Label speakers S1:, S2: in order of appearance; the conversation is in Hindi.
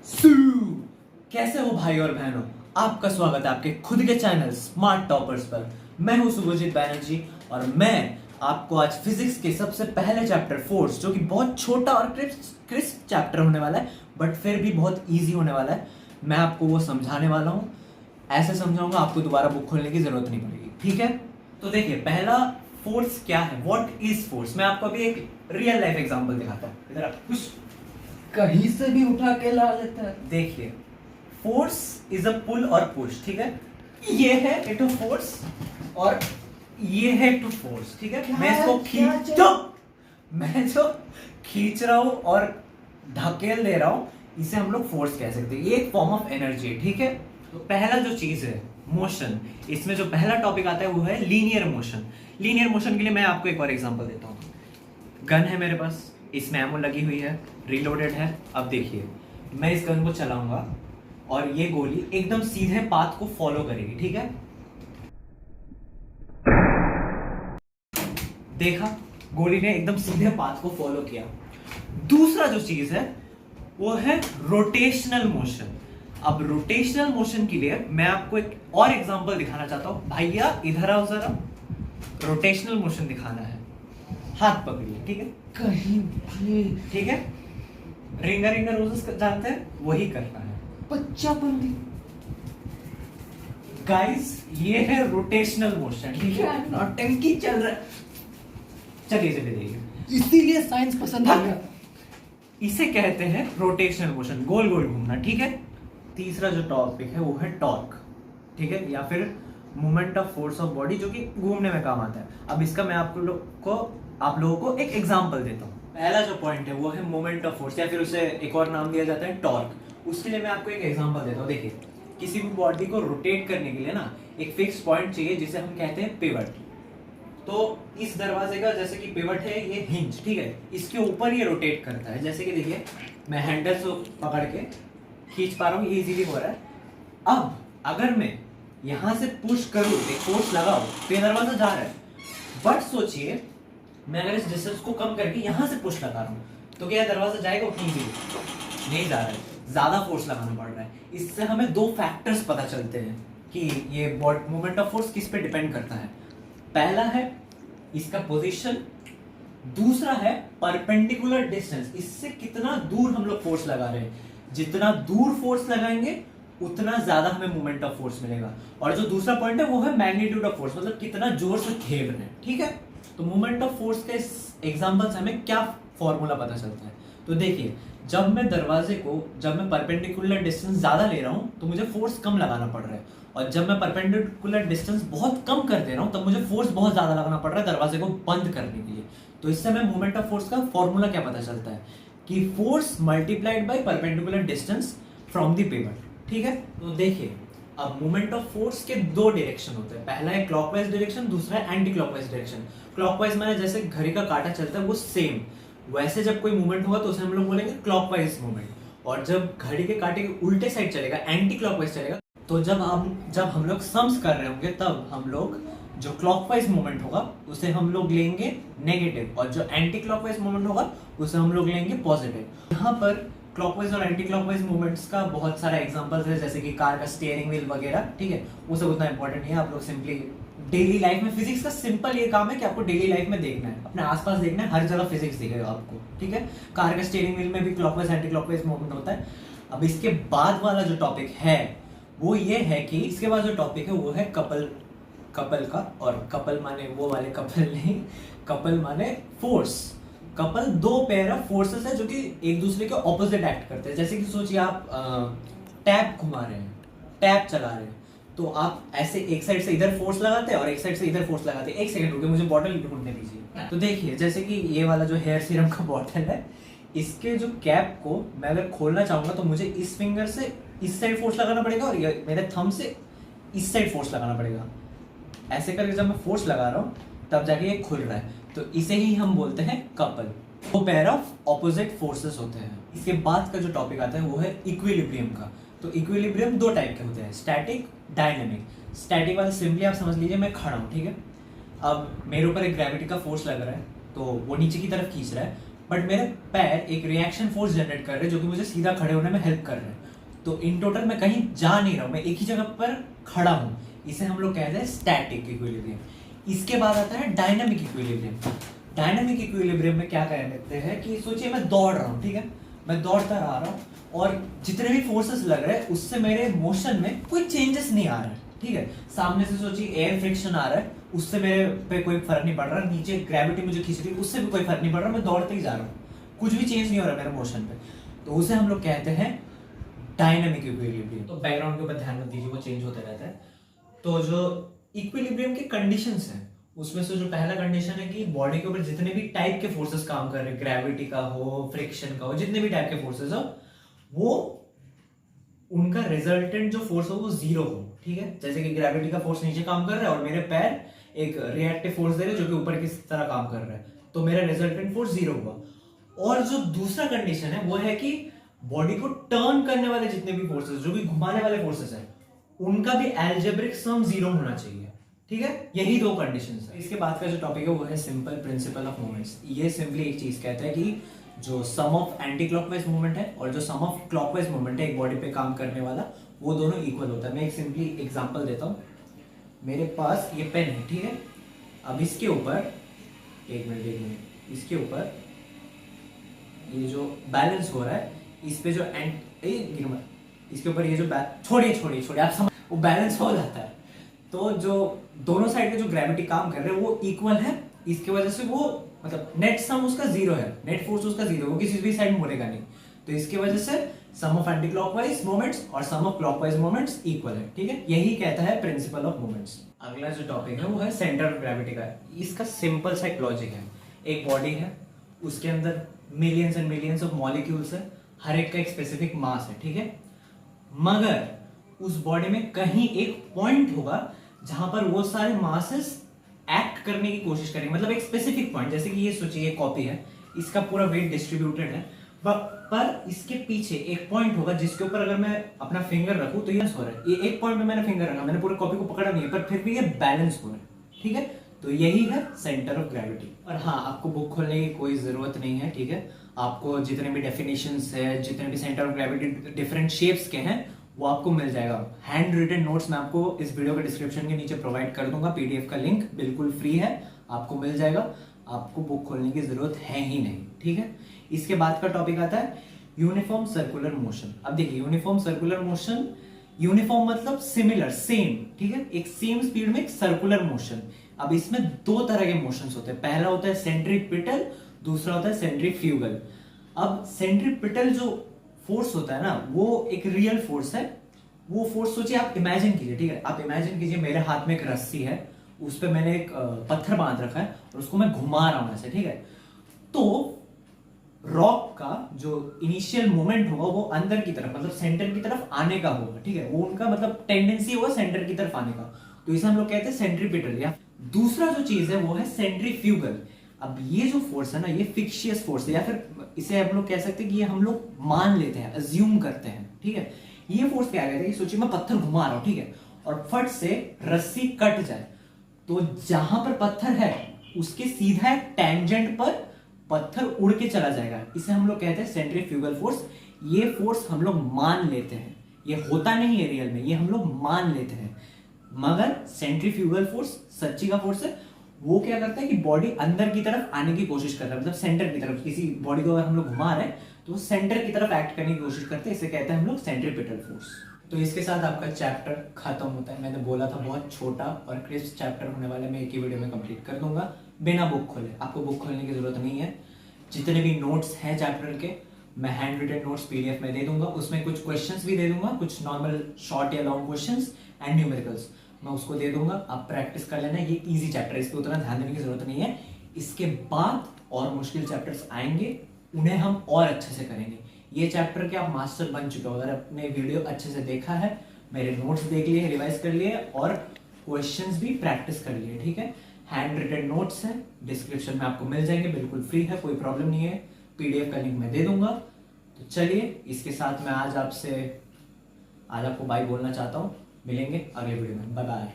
S1: सू कैसे हो भाई और बहनों। आपका स्वागत है आपके खुद के चैनल स्मार्ट टॉपर्स पर। मैं हूं शुभजीत बैनर्जी और मैं आपको आज फिजिक्स के सबसे पहले चैप्टर फोर्स, जो कि बहुत छोटा और क्रिस्प चैप्टर होने वाला है बट फिर भी बहुत इजी होने वाला है, मैं आपको वो समझाने वाला हूँ। ऐसे समझाऊंगा आपको दोबारा बुक खोलने की जरूरत नहीं पड़ेगी, ठीक है। तो देखिए, पहला फोर्स क्या है, व्हाट इज फोर्स। मैं आपको अभी एक रियल लाइफ एग्जांपल दिखाता हूँ। इधर आप कुछ
S2: कहीं से भी उठा के ला लेता है।
S1: देखिए, फोर्स इज अ पुल और पुश, ठीक है। ये है इट फोर्स और ये है टू फोर्स, ठीक है। मैं इसको मैं जो खींच रहा हूं और धकेल दे रहा हूं, इसे हम लोग फोर्स कह सकते हैं। ये एक फॉर्म ऑफ एनर्जी है, ठीक है। तो पहला जो चीज है मोशन, इसमें जो पहला टॉपिक आता है वो है लीनियर मोशन। लीनियर मोशन के लिए मैं आपको एक और एग्जांपल देता हूँ। गन है मेरे पास, इसमें एमो लगी हुई है, रीलोडेड है। अब देखिए, मैं इस गन को चलाऊंगा और ये गोली एकदम सीधे पाथ को फॉलो करेगी, ठीक है। देखा, गोली ने एकदम सीधे पाथ को फॉलो किया। दूसरा जो चीज है वो है रोटेशनल मोशन। अब रोटेशनल मोशन के लिए मैं आपको एक और एग्जांपल दिखाना चाहता हूं। भैया इधर आओ जरा, रोटेशनल मोशन दिखाना है। हाथ पकड़िए, ठीक है।
S2: कहीं भी
S1: ठीक है, रिंगर रिंगर रोजेस जानते हैं, वही करना है।
S2: बच्चा बंदी
S1: गाइस, ये है रोटेशनल मोशन, ठीक है।
S2: नौटंकी चल रहा है,
S1: चलिए चलिए देखिए,
S2: इसीलिए साइंस पसंद आ गया।
S1: इसे कहते हैं रोटेशनल मोशन, गोल गोल घूमना, ठीक है। तीसरा जो टॉपिक है वो है टॉर्क, ठीक है, या फिर moment of force of body, जो कि घूमने में काम आता है। अब इसका मैं आप लोगों को एक एग्जांपल देता हूँ। पहला जो पॉइंट है वो है मोमेंट ऑफ फोर्स, या फिर उसे एक और नाम दिया जाता है टॉर्क। उसके लिए मैं आपको एक एग्जांपल देता हूँ। देखिए, किसी भी बॉडी को रोटेट करने के लिए ना एक फिक्स पॉइंट चाहिए, जिसे हम कहते हैं पिवट। तो इस दरवाजे का जैसे कि पिवट है ये हिंज, ठीक है, इसके ऊपर ये रोटेट करता है। जैसे कि देखिए, मैं हैंडल से पकड़ के खींच पा रहा हूँ, ये इजीली हो रहा है। अब अगर मैं यहां से पुश करूं, एक फोर्स लगाऊं, तो ये दरवाजा जा रहा है। बट सोचिए, मैं अगर इस डिस्टेंस को कम करके यहां से पुश लगा रहा हूं, तो क्या दरवाजा जाएगा? इजीली नहीं जा रहा है, ज्यादा फोर्स लगाना पड़ रहा है। इससे हमें दो फैक्टर्स पता चलते हैं कि ये मोमेंट ऑफ फोर्स किस पे डिपेंड करता है। पहला है इसका पोजीशन, दूसरा है परपेंडिकुलर डिस्टेंस, इससे कितना दूर हम लोग फोर्स लगा रहे हैं। जितना दूर फोर्स लगाएंगे उतना ज्यादा हमें मोमेंट ऑफ फोर्स मिलेगा। और जो दूसरा पॉइंट है वो है मैग्नीट्यूड ऑफ फोर्स, मतलब कितना जोर से खेल रहे हैं, ठीक है। तो मोमेंट ऑफ फोर्स के एग्जांपल से हमें क्या फॉर्मूला पता चलता है। तो देखिए, जब मैं परपेंडिकुलर डिस्टेंस ज्यादा ले रहा हूं तो मुझे फोर्स कम लगाना पड़ रहा है, और जब मैं परपेंडिकुलर डिस्टेंस बहुत कम कर दे रहा हूं तब मुझे फोर्स बहुत ज्यादा लगाना पड़ रहा है दरवाजे को बंद करने के लिए। तो इससे हमें मोमेंट ऑफ फोर्स का फॉर्मूला क्या पता चलता है कि force multiplied by perpendicular distance from the pivot, ठीक है। तो देखिए, अब मोमेंट ऑफ फोर्स के दो डायरेक्शन होते हैं। पहला है क्लॉकवाइज डायरेक्शन, दूसरा है एंटी क्लॉकवाइज डायरेक्शन। क्लॉकवाइज माने जैसे घड़ी का कांटा चलता है वो सेम, वैसे जब कोई मूवमेंट होगा तो उसे हम लोग बोलेंगे क्लॉकवाइज मूवमेंट। और जब घड़ी के कांटे के उल्टे साइड चलेगा, एंटी क्लॉकवाइज चलेगा, तो जब हम लोग सम्स कर रहे होंगे तब हम लोग जो क्लॉकवाइज मूवमेंट होगा उसे हम लोग लेंगे नेगेटिव, और जो एंटी क्लॉकवाइज मूवमेंट होगा उसे हम लोग लेंगे पॉजिटिव। यहाँ पर क्लॉकवाइज और एंटी क्लॉकवाइज मूवमेंट्स का बहुत सारा एग्जांपल्स है, जैसे कि कार का स्टीयरिंग व्हील वगैरह, ठीक है। वो सब उतना इंपॉर्टेंट नहीं है। आप लोग सिंपली डेली लाइफ में, फिजिक्स का सिंपल ये काम है कि आपको डेली लाइफ में देखना है, अपने आसपास देखना है, हर जगह फिजिक्स दिखेगा आपको, ठीक है। कार का स्टीयरिंग व्हील में भी क्लॉकवाइज एंटी क्लॉकवाइज मूवमेंट होता है। अब इसके बाद वाला जो टॉपिक है वो ये है कि इसके बाद जो टॉपिक है वो है कपल का। और कपल माने वो वाले कपल नहीं, कपल माने फोर्स। कपल दो पेयर ऑफ फोर्सेस है जो कि एक दूसरे के ऑपोजिट एक्ट करते हैं। जैसे कि सोचिए, आप टैप घुमा रहे हैं, टैप चला रहे हैं, तो आप ऐसे एक साइड से इधर फोर्स लगाते हैं और एक साइड से इधर फोर्स लगाते हैं। एक सेकंड रुकिए, मुझे बॉटल ढूंढने दीजिए। तो देखिए, जैसे कि ये वाला जो हेयर सीरम का बॉटल है, इसके जो कैप को मैं अगर खोलना चाहूंगा तो मुझे इस फिंगर से इस साइड फोर्स लगाना पड़ेगा और मेरे थंब से इस साइड फोर्स लगाना पड़ेगा। ऐसे करके जब मैं फोर्स लगा रहा हूँ तब जाके ये खुल रहा है। तो इसे ही हम बोलते हैं कपल। वो पेयर ऑफ ऑपोजिट फोर्सेस होते हैं। इसके बाद का जो टॉपिक आता है वो है इक्विलिब्रियम का। तो इक्विलिब्रियम दो टाइप के होते हैं, स्टैटिक, डायनेमिक। स्टैटिक वाला सिंपली आप समझ लीजिए, मैं खड़ा हूँ, ठीक है। अब मेरे ऊपर एक ग्रेविटी का फोर्स लग रहा है तो वो नीचे की तरफ खींच रहा है, बट मेरे पैर एक रिएक्शन फोर्स जनरेट कर रहे हैं जो कि मुझे सीधा खड़े होने में हेल्प कर रहे हैं। तो इन टोटल मैं कहीं जा नहीं रहा हूँ, मैं एक ही जगह पर खड़ा हूँ। इसे हम लोग कहते हैं स्टैटिक इक्विलिब्रियम। इसके बाद आता है डायनामिक इक्विलिब्रियम। डायनामिक इक्विलिब्रियम में क्या कहते हैं कि सोचिए मैं दौड़ रहा हूँ, ठीक है, मैं दौड़ता आ रहा हूँ और जितने भी फोर्सेस लग रहे हैं उससे मेरे मोशन में कोई चेंजेस नहीं आ रहा है, ठीक है। सामने से सोचिए एयर फ्रिक्शन आ रहा है, उससे मेरे पे कोई फर्क नहीं पड़ रहा, नीचे ग्रेविटी मुझे खींच रही है, उससे भी कोई फर्क नहीं पड़ रहा, मैं दौड़ते ही जा रहा हूँ, कुछ भी चेंज नहीं हो रहा मेरे मोशन पे। तो उसे हम लोग कहते हैं डायनामिक इक्विलिब्रियम। तो बैकग्राउंड के ऊपर ध्यान मत दीजिए, वो चेंज होते रहता है। तो जो इक्विलिब्रियम के कंडीशंस हैं उसमें से जो पहला कंडीशन है कि बॉडी के ऊपर जितने भी टाइप के फोर्सेस काम कर रहे हैं, ग्रेविटी का हो, फ्रिक्शन का हो, जितने भी टाइप के फोर्सेस हो, वो उनका रिजल्टेंट जो फोर्स हो वो जीरो हो, ठीक है। जैसे कि ग्रेविटी का फोर्स नीचे काम कर रहा है और मेरे पैर एक रिएक्टिव फोर्स दे रहे हैं जो कि ऊपर की तरह काम कर रहा है, तो मेरा रिजल्टेंट फोर्स जीरो हुआ। और जो दूसरा कंडीशन है वो है कि बॉडी को टर्न करने वाले जितने भी फोर्सेस, जो भी घुमाने वाले फोर्सेस हैं, उनका भी एल्जेब्रिक सम जीरो होना चाहिए, ठीक है। यही दो कंडीशंस है। इसके बाद का जो टॉपिक है वो है सिंपल प्रिंसिपल ऑफ मोमेंट्स। ये सिंपली एक चीज कहता है कि जो सम ऑफ एंटी क्लॉकवाइज मूवमेंट है और जो सम ऑफ क्लॉकवाइज मूवमेंट है एक बॉडी पे काम करने वाला, वो दोनों इक्वल होता है। मैं एक सिंपली एग्जांपल देता हूँ। मेरे पास ये पेन है, ठीक है। अब इसके ऊपर एक मिनट इसके ऊपर ये जो बैलेंस हो रहा है, इस पे जो इसके ऊपर ये जो छोड़िए आप समझ, वो बैलेंस हो जाता है। तो जो दोनों साइड में जो ग्रेविटी काम कर रहे हैं वो इक्वल है, इसकी वजह से वो मतलब नेट सम उसका जीरो है, नेट फोर्स उसका जीरो, वो किसी भी साइड मुड़ेगा नहीं। तो इसकी वजह से सम ऑफ एंटी क्लॉकवाइज मोमेंट्स और सम ऑफ क्लॉकवाइज मोमेंट्स इक्वल है, ठीक है। यही कहता है प्रिंसिपल ऑफ मोमेंट्स। अगला जो टॉपिक है वो है सेंटर ऑफ ग्रेविटी का। इसका सिंपल सा एक लॉजिक है। एक बॉडी है, उसके अंदर millions and millions of molecules है, हर एक का एक स्पेसिफिक मास है, ठीक है। मगर उस बॉडी में कहीं एक पॉइंट होगा जहां पर वो सारे मासेस एक्ट करने की कोशिश करेंगे, मतलब एक स्पेसिफिक पॉइंट। जैसे कि ये सोचिए ये कॉपी है, इसका पूरा वेट डिस्ट्रीब्यूटेड है, पर इसके पीछे एक पॉइंट होगा जिसके ऊपर अगर मैं अपना फिंगर रखूं तो ये हो रहा है। ये एक पॉइंट में मैंने फिंगर रखा, मैंने पूरे कॉपी को पकड़ा नहीं है, पर फिर भी ये बैलेंस हो रहा है, ठीक है। तो यही है सेंटर ऑफ ग्रेविटी। और हाँ, आपको बुक खोलने की कोई जरूरत नहीं है, ठीक है। आपको जितने भी डेफिनेशंस है, जितने भी centre of gravity different shapes के हैं, वो आपको मिल जाएगा। हैंड रिटन नोट्स मैं आपको इस वीडियो के डिस्क्रिप्शन के नीचे प्रोवाइड कर दूंगा, पीडीएफ का लिंक बिल्कुल फ्री है, आपको मिल जाएगा। आपको बुक खोलने की जरूरत है ही नहीं, ठीक है। इसके बाद का टॉपिक आता है यूनिफॉर्म सर्कुलर मोशन। अब देखिए यूनिफॉर्म सर्कुलर मोशन, यूनिफॉर्म मतलब सिमिलर, सेम, ठीक है, एक सेम स्पीड में एक सर्कुलर मोशन। अब इसमें दो तरह के मोशंस होते हैं, पहला होता है सेंट्रीपिटल, दूसरा होता है सेंट्रीफ्यूगल। अब सेंट्रीपिटल जो फोर्स होता है ना, वो एक रियल फोर्स है। वो फोर्स सोचिए, आप इमेजिन कीजिए, ठीक है, आप इमेजिन कीजिए मेरे हाथ में एक रस्सी है, उस पर मैंने एक पत्थर बांध रखा है और उसको मैं घुमा रहा हूं ऐसे, ठीक है। तो रॉक का जो इनिशियल मूवमेंट होगा वो अंदर की तरफ, मतलब सेंटर की तरफ आने का होगा, ठीक है। वो उनका मतलब टेंडेंसी होगा सेंटर की तरफ आने का, तो इसे हम लोग कहते हैं सेंट्रीपिटल। या दूसरा जो चीज है वो है सेंट्रीफ्यूगल। अब ये जो फोर्स है ना, ये फिक्शियस फोर्स है, या फिर इसे हम लोग कह सकते हैं कि ये हम लोग मान लेते हैं, अज्यूम करते हैं, ठीक है। ये फोर्स क्या कहते हैं कि सोचिए मैं पत्थर घुमा रहा हूं, ठीक है, और फट से रस्सी कट जाए, तो जहां पर पत्थर है उसके सीधा एक टेंजेंट पर पत्थर उड़ के चला जाएगा। इसे हम लोग कहते हैं सेंट्रीफ्यूगल फोर्स। ये फोर्स हम लोग मान लेते हैं, ये होता नहीं है रियल में, ये हम लोग मान लेते हैं। मगर सेंट्रीफ्यूगल फोर्स सच्ची का फोर्स है। वो क्या करता है कि बॉडी अंदर की तरफ आने की कोशिश कर रहा है, मतलब सेंटर की तरफ। किसी बॉडी को अगर हम लोग घुमा रहे हैं तो वो सेंटर की तरफ एक्ट करने की कोशिश करते हैं, इसे कहते हैं हम लोग सेंट्रीपिटल फोर्स। तो इसके साथ आपका चैप्टर खत्म होता है। मैंने बोला था बहुत छोटा और क्रिस्प चैप्टर होने वाले, मैं एक ही वीडियो में कंप्लीट कर दूंगा बिना बुक खोले। आपको बुक खोलने की जरूरत नहीं है। जितने भी नोट्स हैं चैप्टर के, मैं हैंड रिटन नोट्स पीडीएफ में दे दूंगा, उसमें कुछ क्वेश्चंस भी दे दूंगा, कुछ नॉर्मल शॉर्ट या लॉन्ग क्वेश्चंस एंड न्यूमेरिकल्स मैं उसको दे दूंगा। आप प्रैक्टिस कर लेना, ये इजी चैप्टर है, इस पे उतना ध्यान देने की जरूरत नहीं है। इसके बाद और मुश्किल चैप्टर्स आएंगे, उन्हें हम और अच्छे से करेंगे। ये चैप्टर के आप मास्टर बन चुके हो अगर आपने वीडियो अच्छे से देखा है, मेरे नोट्स देख लिए, रिवाइज कर लिए और क्वेश्चंस भी प्रैक्टिस कर लिए, ठीक है। हैंड रिटन नोट्स है, डिस्क्रिप्शन में आपको मिल जाएंगे, बिल्कुल फ्री है, कोई प्रॉब्लम नहीं है। पीडीएफ का लिंक मैं दे दूंगा। तो चलिए, इसके साथ मैं आज आपको बाय बोलना चाहता हूँ। मिलेंगे अगले वीडियो में, बाय बाय।